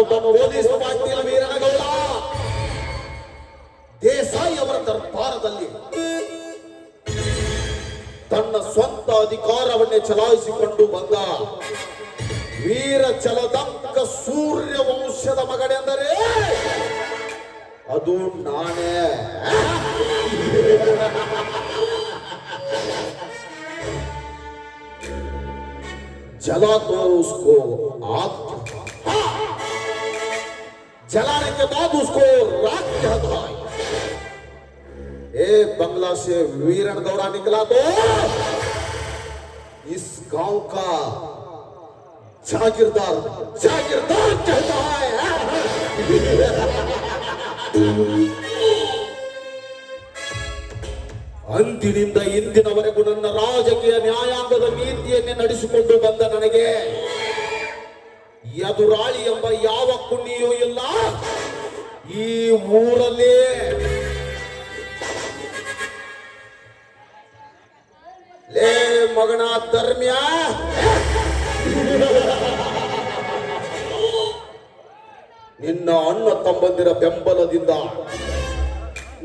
ನಾನೊಬ್ಬ ಪೊಲೀಸ್ ಪಾಟೀಲ್ ವೀರನಗೌಡ ದೇಸಾಯಿ ಅವರ ದರ್ಬಾರದಲ್ಲಿ ತನ್ನ ಸ್ವಂತ ಅಧಿಕಾರವನ್ನೇ ಚಲಾಯಿಸಿಕೊಂಡು ಬಂದ ವೀರ ಚಲದಂಕ ಸೂರ್ಯ ವಂಶದ ಮಗನೆಂದರೆ ಅದು ನಾನೇ. जला तो उसको आग, जलाने के बाद उसको राख कहता है. ए बंगला से वीरन गौड़ा निकला तो इस गांव का जागीरदार जागीरदार कहता है. ಅಂದಿನಿಂದ ಇಂದಿನವರೆಗೂ ನನ್ನ ರಾಜಕೀಯ ನ್ಯಾಯಾಂಗದ ನೀತಿಯನ್ನೇ ನಡೆಸಿಕೊಂಡು ಬಂದ ನನಗೆ ಎದುರಾಳಿ ಎಂಬ ಯಾವ ಕುಣ್ಣಿಯೂ ಇಲ್ಲ ಈ ಊರಲ್ಲಿ. ಲೇ ಮಗನ ಧರ್ಮ್ಯ, ನಿನ್ನ ಅಣ್ಣ ತಮ್ಮಂದಿರ ಬೆಂಬಲದಿಂದ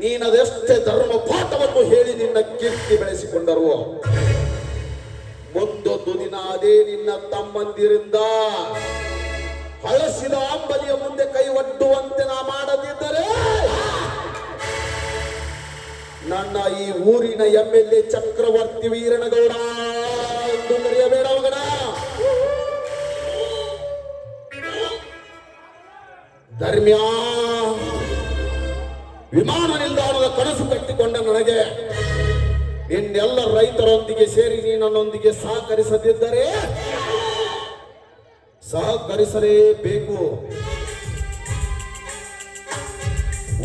ನೀನದೆಷ್ಟೇ ಧರ್ಮ ಪಾಠವನ್ನು ಹೇಳಿ ನಿನ್ನ ಕೀರ್ತಿ ಬೆಳೆಸಿಕೊಂಡರು, ಮುಂದೊಂದು ದಿನ ಅದೇ ನಿನ್ನ ತಮ್ಮಂದಿರಿಂದ ಹಳಸಿದ ಅಂಬಲಿಯ ಮುಂದೆ ಕೈ ಒಡ್ಡುವಂತೆ ನಾ ಮಾಡದಿದ್ದರೆ ನನ್ನ ಈ ಊರಿನ MLA ಚಕ್ರವರ್ತಿ ವೀರನಗೌಡ ಎಂದು ಕರೆಯಬೇಡ ಮಗನ. ಧರ್ಮ್ಯ, ವಿಮಾನ ನಿಲ್ದಾಣದ ಕನಸು ಕಟ್ಟಿಕೊಂಡ ನನಗೆ ಇನ್ನೆಲ್ಲ ರೈತರೊಂದಿಗೆ ಸೇರಿ ನನ್ನೊಂದಿಗೆ ಸಹಕರಿಸದಿದ್ದರೆ ಸಹಕರಿಸಲೇಬೇಕು.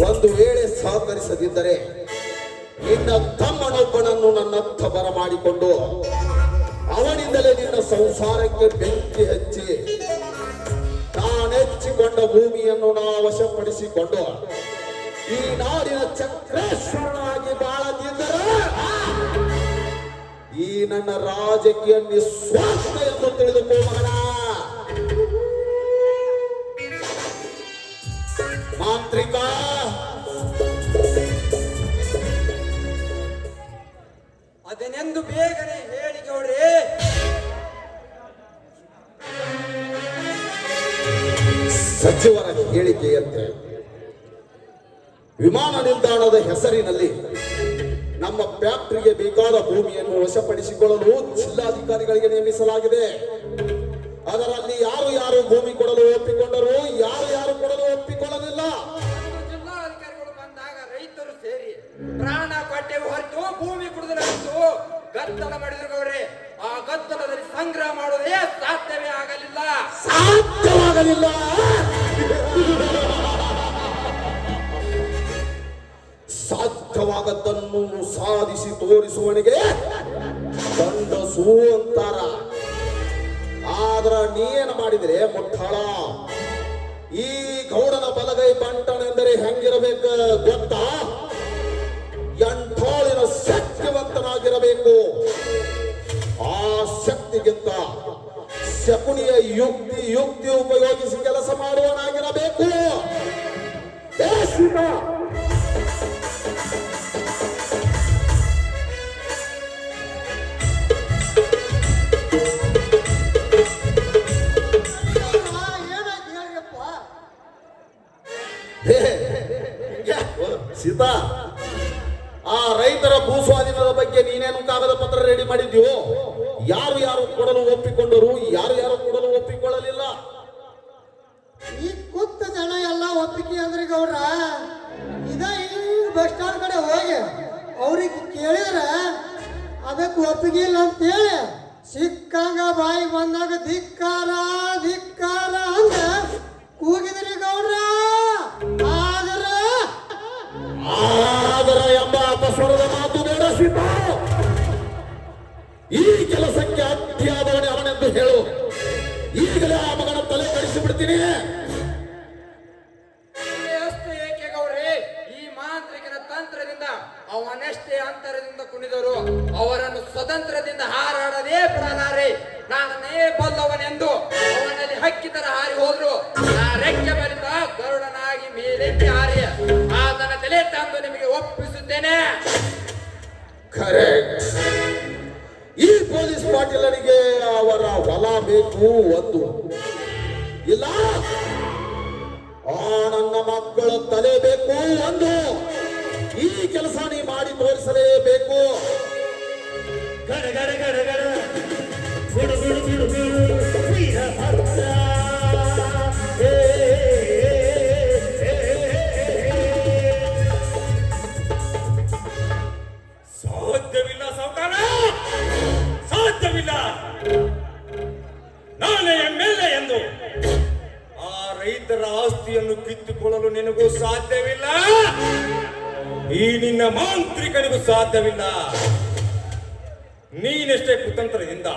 ಒಂದು ವೇಳೆ ಸಹಕರಿಸದಿದ್ದರೆ ನಿನ್ನ ತಮ್ಮನೊಬ್ಬನನ್ನು ನನ್ನತ್ತ ಬರಮಾಡಿಕೊಂಡು ಅವನಿಂದಲೇ ನಿನ್ನ ಸಂಸಾರಕ್ಕೆ ಬೆಂಕಿ ಹಚ್ಚಿ ನಾನೆಚ್ಚಿಕೊಂಡ ಭೂಮಿಯನ್ನು ನಾ ವಶಪಡಿಸಿಕೊಂಡು ಈ ನಾಡಿನ ಚಕ್ರೇಶ್ವರನಾಗಿ ಬಾಳದಿದ್ದರೆ ಈ ನನ್ನ ರಾಜಕೀಯ ನಿಸ್ವಾರ್ಥ ಎಂದು ತಿಳಿದುಕೋ ಮಗನ. ಮಾಂತ್ರಿಕ, ಅದನ್ನೆಂದು ಬೇಗನೆ ಹೇಳಿ ಗೌಡ್ರಿ. ಸಚಿವರ ಹೇಳಿಕೆಯಂತೆ ವಿಮಾನ ನಿಲ್ದಾಣದ ಹೆಸರಿನಲ್ಲಿ ನಮ್ಮ ಫ್ಯಾಕ್ಟರಿಗೆ ಬೇಕಾದ ಭೂಮಿಯನ್ನು ವಶಪಡಿಸಿಕೊಳ್ಳಲು ಜಿಲ್ಲಾಧಿಕಾರಿಗಳಿಗೆ ನೇಮಿಸಲಾಗಿದೆ. ಅದರಲ್ಲಿ ಯಾರು ಯಾರು ಭೂಮಿ ಕೊಡಲು ಒಪ್ಪಿಕೊಂಡರು, ಯಾರು ಯಾರು ಕೊಡಲು ಒಪ್ಪಿಕೊಳ್ಳಲಿಲ್ಲ. ಜಿಲ್ಲಾಧಿಕಾರಿಗಳು ಬಂದಾಗ ರೈತರು ಸೇರಿ ಪ್ರಾಣ ಕೊಟ್ಟೆ ಹೊರತು ಭೂಮಿ ಕುಡಿದು ಗದ್ದಲ ಮಾಡಿದ್ರು ಗೌಡ್ರಿ. ಆ ಗದ್ದಲದಲ್ಲಿ ಸಂಗ್ರಹ ಮಾಡುವುದೇ ಸಾಧ್ಯವೇ ಸಾಧ್ಯವಾಗಲಿಲ್ಲ. ಸಾಧ್ಯವಾಗದ್ದನ್ನು ಸಾಧಿಸಿ ತೋರಿಸುವನಿಗೆ ಗಂಡಸು ಅಂತಾರ. ಆದ್ರ ನೀನು ಮಾಡಿದ್ರೆ ಮುಟ್ಟಾಳ. ಈ ಗೌಡನ ಬಲಗೈ ಬಂಟನೆಂದರೆ ಹೆಂಗಿರಬೇಕು ಗೊತ್ತಾ? ಎಂಟಾಳಿನ ಶಕ್ತಿವಂತನಾಗಿರಬೇಕು. ಆ ಶಕ್ತಿಗಿಂತ ಶಕುನಿಯ ಯುಕ್ತಿ ಉಪಯೋಗಿಸಿ ಕೆಲಸ ಮಾಡುವನಾಗಿರಬೇಕು. ಸೀತಾ, ಆ ರೈತರ ಭೂಸ್ವಾಧೀನದ ಬಗ್ಗೆ ನೀನೇನು ಕಾಗದ ಪತ್ರ ರೆಡಿ ಮಾಡಿದ್ಯೋ? ಯಾರು ಯಾರು ಕೊಡಲು ಒಪ್ಪಿಕೊಂಡರು, ಯಾರು ಯಾರು ಕೊಡಲು ಒಪ್ಪಿಕೊಳ್ಳಲಿಲ್ಲ? ಈ ಕೂತ ಜನ ಎಲ್ಲ ಒಪ್ಪಿಗೆ ಅಂದ್ರೆ ಗೌಡ್ರ, ಇದ ಬಸ್ ಸ್ಟಾಂಡ್ ಕಡೆ ಹೋಗಿ ಅವ್ರಿಗೆ ಕೇಳಿದ್ರೆ ಅದಕ್ಕೆ ಒಪ್ಪಿಗೆ ಇಲ್ಲ ಅಂತೇಳಿ ಸಿಕ್ಕಂಗ ಬಾಯಿ ಬಂದಾಗ ಧಿಕ್ಕಾರ ಧಿಕ್ಕಾರ ಅಂದ ಕೂಗಿದ್ರಿ ಗೌಡ್ರ. ಆದರ ಎಂಬ ಅಪಸ್ವರದ ಮಾತು ಬೇಡ ಸೀತಾ. ಈ ಕೆಲಸಕ್ಕೆ ಅಡ್ಡಿಯಾದವನೇ ಅವನೆಂದು ಹೇಳು. ಈಗಲೇ ಆ ಮಗನ ತಲೆ ಕಡಿಸಿ ಬಿಡ್ತೀನಿ. ಅಷ್ಟು ಏಕೆ ಗೌಡ್ರಿ? ಈ ಮಾಂತ್ರಿಕನ ತಂತ್ರದಿಂದ ಅವ ಅವನೆಷ್ಟೇ ಅಂತರದಿಂದ ಕುಣಿದರು ಅವರನ್ನು ಸ್ವತಂತ್ರದಿಂದ ಹಾರಾಡದೇ ಬಿಡಲಾರೆ. ನಾನೇ ಬಲ್ಲವನೆಂದು ಅವನಲ್ಲಿ ಹಕ್ಕಿತರ ಹಾರಿ ಹೋದ್ರು ಆ ರೆಕ್ಕೆ ಬಲಿತ ಗರುಡನಾಗಿ ಮೇಲೆತ್ತಿ ಹಾರಿ ಆತನ ತಲೆ ತಂದು ನಿಮಗೆ ಒಪ್ಪಿಸುತ್ತೇನೆ. ಕರೆಕ್ಟ್. ಈ ಪೊಲೀಸ್ ಪಾಟೀಲನಿಗೆ ಅವರ ಹೊಲ ಬೇಕು ಒಂದು, ಇಲ್ಲ ಆ ನನ್ನ ಮಕ್ಕಳ ತಲೆ ಬೇಕು ಒಂದು. ಈ ಕೆಲಸ ನೀ ಮಾಡಿ ತೋರಿಸಲೇಬೇಕು. ಗಡ ಗಡ ಗಡ ಗಡ ಗುಡು ಗುಡು ಗುಡು ಗುಡು ವೀರಭದ್ರ. ಏ, ಏ, ಸಾಧ್ಯವಿಲ್ಲ ಸಾವುಕಾರ, ಸಾಧ್ಯವಿಲ್ಲ. ನಾನೇ ಎಮ್ಮೆಲ್ಲೆ ಎಂದು ಆ ರೈತರ ಆಸ್ತಿಯನ್ನು ಕಿತ್ತುಕೊಳ್ಳಲು ನಿನಗೂ ಸಾಧ್ಯವಿಲ್ಲ, ಈ ನಿನ್ನ ಮಾಂತ್ರಿಕನಿಗೂ ಸಾಧ್ಯವಿಲ್ಲ. ನೀನೆಷ್ಟೇ ಕುತಂತ್ರದಿಂದ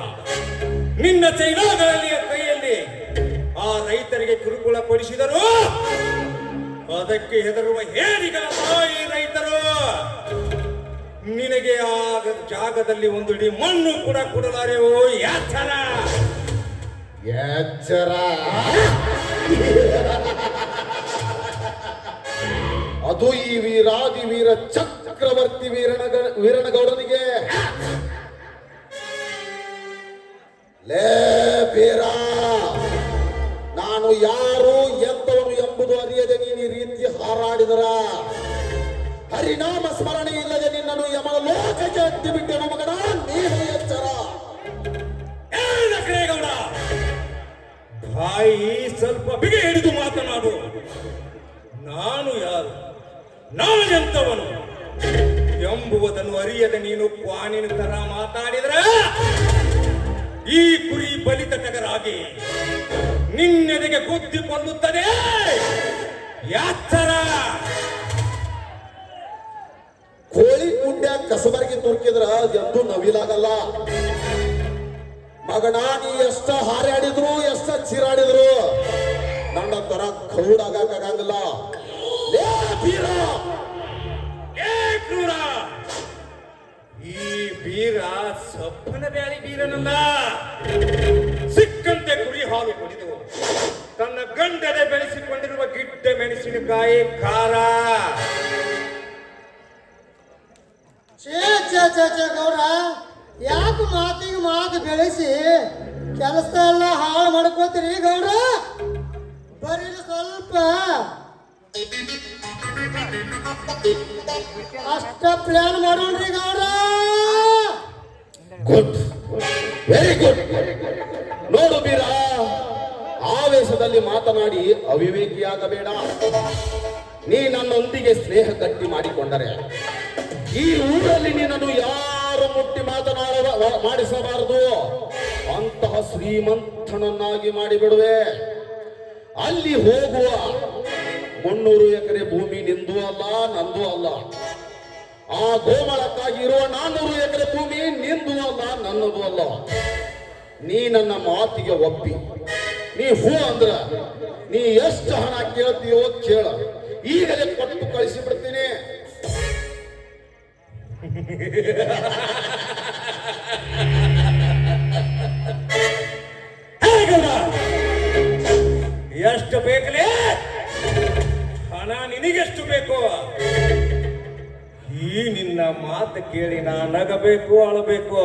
ನಿನ್ನ ಚೈನಾಗಳಲ್ಲಿ ಕೈಯಲ್ಲಿ ಆ ರೈತರಿಗೆ ಕಿರುಕುಳ ಕೊಡಿಸಿದರು, ಅದಕ್ಕೆ ಹೆದರುವ ಹೇರಿಗಳಲ್ಲ ಈ ರೈತರು. ನಿನಗೆ ಆ ಜಾಗದಲ್ಲಿ ಒಂದು ಇಡೀ ಮಣ್ಣು ಕೂಡ ಕೊಡಲಾರೆವೋ ಯಾಚರ. ಎಚ್ಚರ. ಅದು ಈ ವೀರಾದಿ ವೀರ ಚಕ್ರವರ್ತಿ ವೀರನಗೌಡನಿಗೆ. ಲೇ ಬೀರ, ನಾನು ಯಾರು ಎಂತವನು ಎಂಬುದು ಅರಿಯದೆ ನೀನು ಈ ರೀತಿ ಹಾರಾಡಿದರ ಹರಿನಾಮ ಸ್ಮರಣೆ ಇಲ್ಲದೆ ನಿನ್ನನ್ನು ಯಮನ ಲೋಕಕ್ಕೆ ಅಟ್ಟಿ ಬಿಟ್ಟೆನು ಮಗನ. ನೀನು ಎಚ್ಚರ. ಗೌಡ, ಬಾಯಿ ಸ್ವಲ್ಪ ಬಿಗಿ ಹಿಡಿದು ಮಾತನಾಡು. ನಾನು ಯಾರು, ನಾನೆಂತವನು ಎಂಬುವುದನ್ನು ಅರಿಯದೆ ನೀನು ಕ್ವಾಣಿನ ತರ ಮಾತಾಡಿದ್ರೆ ಈ ಕುರಿ ಬಲಿತ ಟಗರಾಗಿ ನಿನ್ನೆದೆಗೆ ಗುದ್ದಿಕೊಳ್ಳುತ್ತದೆ ಯಾಚರ. ಕೋಳಿ ಗುಂಡ್ಯ ಕಸಬರಿಗೆ ತುರ್ಕಿದ್ರ ಎಂದು ನವಿಲಾಗಲ್ಲ ಮಗನ. ನೀ ಎಷ್ಟ ಹಾರಾಡಿದ್ರು ಎಷ್ಟ ಚೀರಾಡಿದ್ರು ನನ್ನ ತರ ಕೌಡಾಗಕ್ಕಾಗಲ್ಲ. ಲೇ ಬೀರ, ಏ ಕ್ರೂರ, ಈ ಬೀರ ಸಪ್ಪನ ಬ್ಯಾಳಿ ಬೀರನಲ್ಲ. ಸಿಕ್ಕಂತೆ ಕುರಿ ಹಾಲು ಕುಡಿದು ತನ್ನ ಗಂಡದೆ ಬೆಳೆಸಿಕೊಂಡಿರುವ ಗಿಡ್ಡ ಮೆಣಸಿನಕಾಯಿ ಖಾರ. ಛೇ ಛೇ ಛೇ ಛೇ ಗೌಡ, ಯಾಕೆ ಮಾತಿಗೆ ಮಾತು ಬೆಳೆಸಿ ಕೆಲಸ ಎಲ್ಲ ಹಾಳು ಮಾಡ್ಕೋತೀರಿ ಗೌಡ್ರ? ಬರೀ ಸ್ವಲ್ಪ ಅಷ್ಟ ಪ್ಲಾನ್ ಮಾಡೋಣ್ರಿ ಗೌಡ್ರ. Good, very good. ನೋಡು ಬೀರ, ಆವೇಶದಲ್ಲಿ ಮಾತನಾಡಿ ಅವಿವೇಕಿಯಾಗಬೇಡ. ನೀ ನನ್ನೊಂದಿಗೆ ಸ್ನೇಹ ಗಟ್ಟಿ ಮಾಡಿಕೊಂಡರೆ ಈ ಊರಲ್ಲಿ ನಿನ್ನನ್ನು ಯಾರು ಮುಟ್ಟಿ ಮಾಡಿಸಬಾರದು. ಅಂತಹ ಶ್ರೀಮಂತನನ್ನಾಗಿ ಮಾಡಿಬಿಡುವೆ. ಅಲ್ಲಿ ಹೋಗುವ 300 ಎಕರೆ ಭೂಮಿ ನಿಂದು ಅಲ್ಲ, ನಂದು ಅಲ್ಲ. ಆ ಗೋಮಾಳಕ್ಕಾಗಿ ಇರುವ 400 ಎಕರೆ ಭೂಮಿ ನಿಂದು ಅಲ್ಲ, ನನ್ನದು ಅಲ್ಲ. ನೀ ನನ್ನ ಮಾತಿಗೆ ಒಪ್ಪಿ ನೀ ಹೂ ಅಂದ್ರ ನೀ ಎಷ್ಟು ಹಣ ಕೇಳ್ತೀಯೋ ಕೇಳ, ಈಗಲೇ ಕೊಟ್ಟು ಕಳಿಸಿ ಬಿಡ್ತೀನಿ. ಎಷ್ಟು ಬೇಕಲೇ ಹಣ? ನಿನಗೆಷ್ಟು ಬೇಕು? ಈ ನಿನ್ನ ಮಾತು ಕೇಳಿ ನಾ ನಗಬೇಕು, ಅಳಬೇಕು.